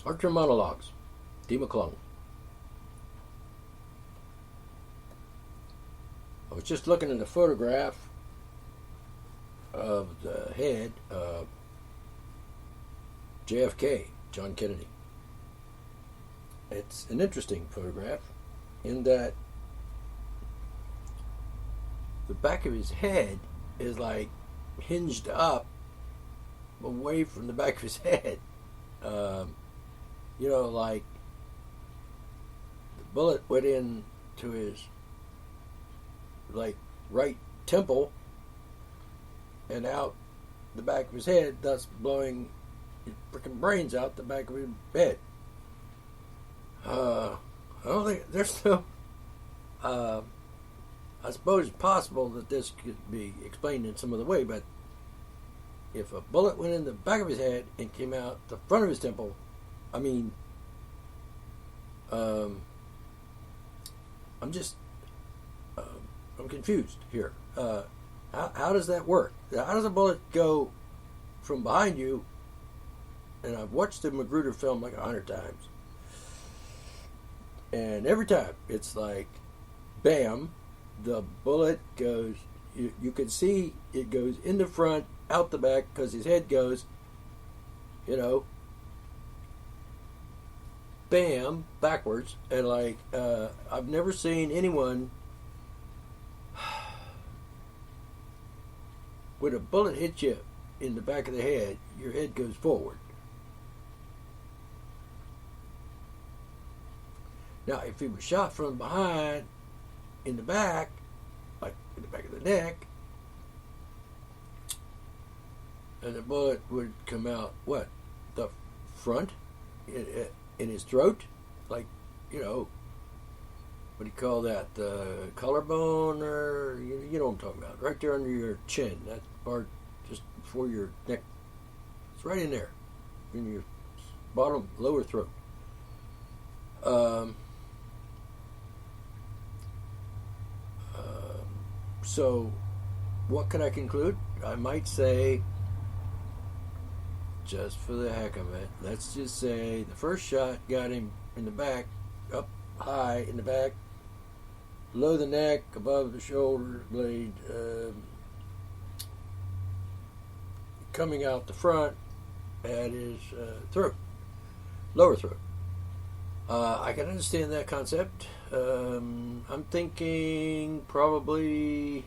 Archer Monologues, D. McClung. I was just looking at a photograph of the head of JFK, John Kennedy. It's an interesting photograph in that the back of his head is like hinged up away from the back of his head. Like the bullet went into his right temple and out the back of his head, thus blowing his freaking brains out the back of his head. I don't think there's no. I suppose it's possible that this could be explained in some other way, but if a bullet went in the back of his head and came out the front of his temple, I'm confused here. How does that work? How does a bullet go from behind you? And I've watched the Magruder film like 100 times. And every time it's like, bam, the bullet goes, you can see it goes in the front, out the back, because his head goes, bam, backwards. And I've never seen anyone, when a bullet hits you in the back of the head, your head goes forward. Now, if he was shot from behind, in the back, like in the back of the neck, and the bullet would come out, the front, in his throat, what do you call that, the collarbone, or, you know what I'm talking about, right there under your chin, that part just before your neck, it's right in there, in your bottom, lower throat. So, what can I conclude? I might say, just for the heck of it, let's just say the first shot got him in the back, up high in the back, below the neck, above the shoulder blade, coming out the front at his throat, lower throat. I can understand that concept. I'm thinking probably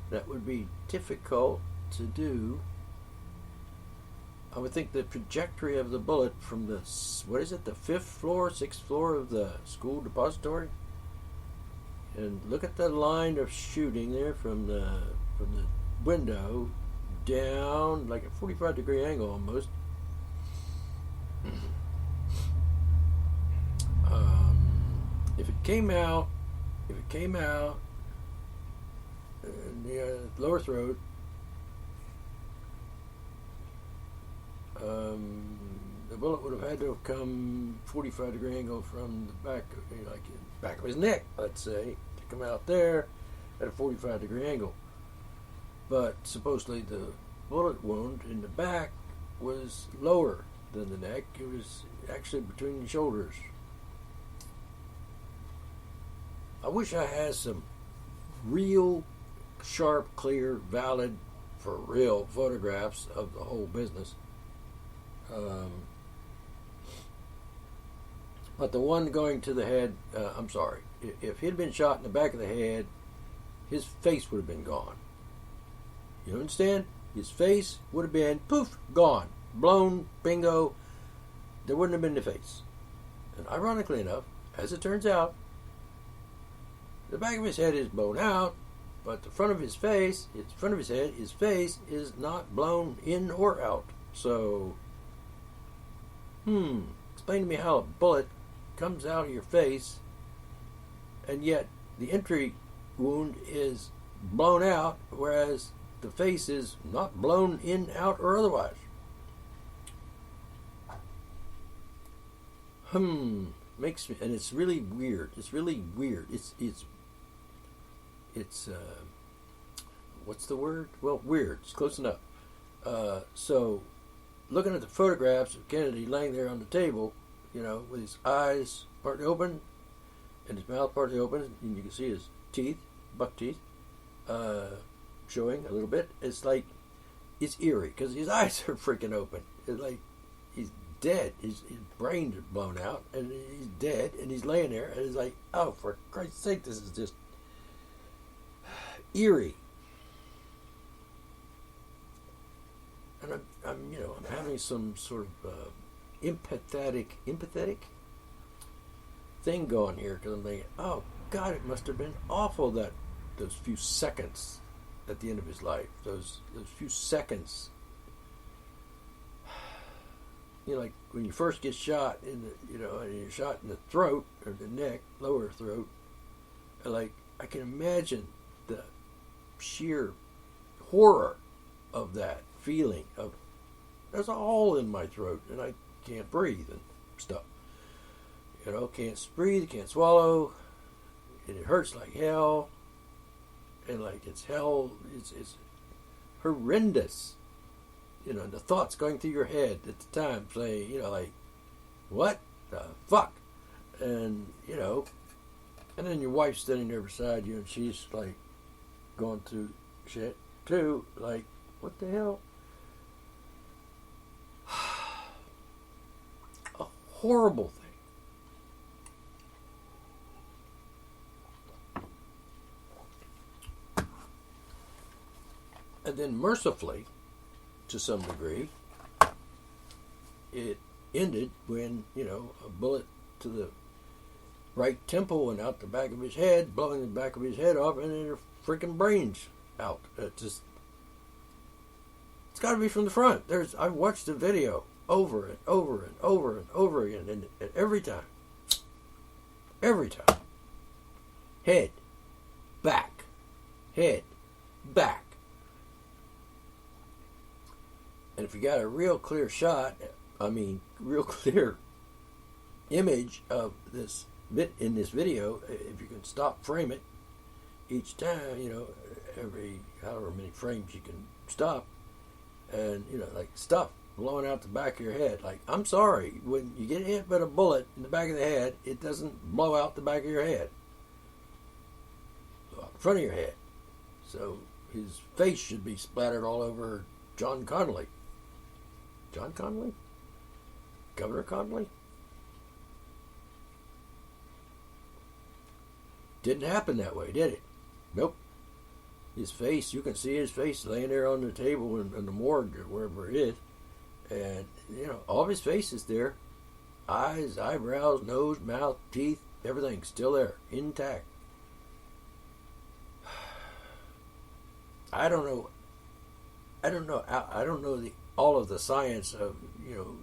that would be difficult to do. I would think the trajectory of the bullet from the, the 5th floor, 6th floor of the school depository? And look at the line of shooting there from the window down, like a 45-degree angle almost. If it came out in the lower throat, the bullet would have had to have come 45-degree angle from the back, back of his neck, let's say, to come out there at a 45-degree angle. But supposedly the bullet wound in the back was lower than the neck. It was actually between the shoulders. I wish I had some real sharp, clear, valid, for real photographs of the whole business. But the one going to the head, I'm sorry. If he'd been shot in the back of the head, his face would have been gone. You understand? His face would have been, poof, gone. Blown, bingo. There wouldn't have been the face. And ironically enough, as it turns out, the back of his head is blown out, but the front of his face, his face is not blown in or out. So, explain to me how a bullet comes out of your face, and yet the entry wound is blown out, whereas the face is not blown in, out, or otherwise. Makes me, and it's really weird. It's what's the word? Well, weird. It's close enough. So looking at the photographs of Kennedy laying there on the table, with his eyes partly open and his mouth partly open, and you can see his teeth, buck teeth, showing a little bit. It's like, it's eerie because his eyes are freaking open. It's like he's dead. His brain is blown out, and he's dead, and he's laying there, and it's like, oh, for Christ's sake, this is just eerie. And I'm having some sort of empathetic thing going here, because I'm thinking, oh God, it must have been awful, that those few seconds at the end of his life, those few seconds. Like when you first get shot in the, and you're shot in the throat or the neck, lower throat. Like, I can imagine the sheer horror of that feeling of, there's a hole in my throat and I can't breathe and stuff. Can't breathe, can't swallow, and it hurts like hell. And like, it's hell, it's horrendous. The thoughts going through your head at the time saying, like, what the fuck? And, and then your wife's standing there beside you, and she's like going through shit too, like, what the hell? A horrible thing. And then mercifully, to some degree, it ended when, a bullet to the right temple went out the back of his head, blowing the back of his head off, and then her freaking brains out. It's got to be from the front. I've watched the video over and over and over and over again, and every time, head, back, head, back. And if you got a real clear shot, real clear image of this bit in this video, if you can stop frame it each time, every however many frames you can stop, and like stuff blowing out the back of your head. Like, I'm sorry, when you get hit by a bullet in the back of the head, it doesn't blow out the back of your head, blow out the front of your head. So his face should be splattered all over John Connolly. John Connolly? Governor Connolly? Didn't happen that way, did it? Nope. His face, you can see his face laying there on the table in the morgue or wherever it is. And, all of his face is there. Eyes, eyebrows, nose, mouth, teeth, everything's still there, intact. I don't know all of the science of,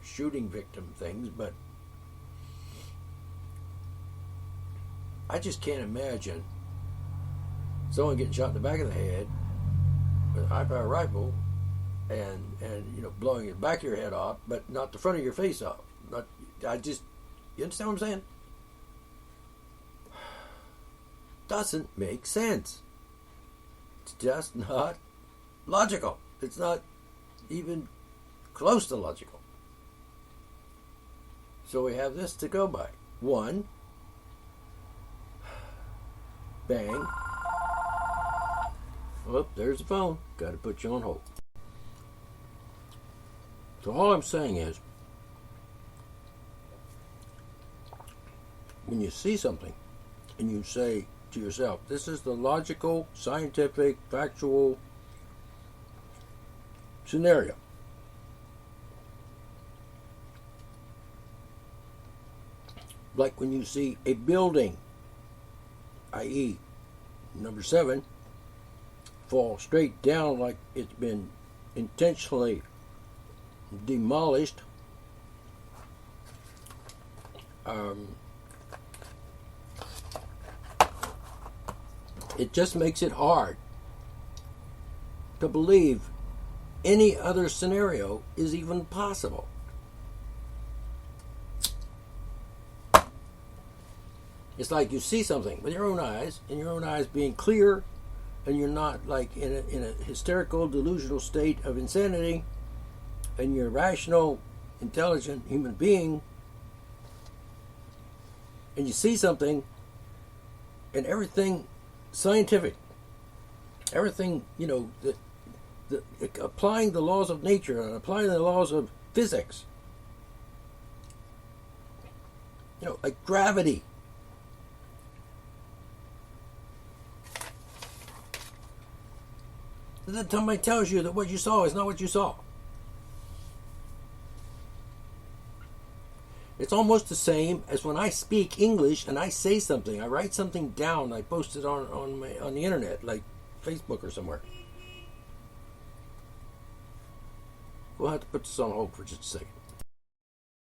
shooting victim things, but I just can't imagine someone getting shot in the back of the head with a high-power rifle and blowing the back of your head off, but not the front of your face off. You understand what I'm saying? Doesn't make sense. It's just not logical. It's not even close to logical. So we have this to go by. One, bang. Whoop, there's the phone. Got to put you on hold. So all I'm saying is, when you see something and you say to yourself, this is the logical, scientific, factual scenario. Like when you see a building, i.e. number 7, fall straight down like it's been intentionally demolished. It just makes it hard to believe any other scenario is even possible. It's like you see something with your own eyes, and your own eyes being clear, and you're not like in a hysterical, delusional state of insanity, and you're a rational, intelligent human being, and you see something, and everything scientific, everything, applying the laws of nature and applying the laws of physics, like gravity. And then somebody tells you that what you saw is not what you saw. It's almost the same as when I speak English and I say something. I write something down. I post it on the internet, like Facebook or somewhere. We'll have to put this on hold for just a second.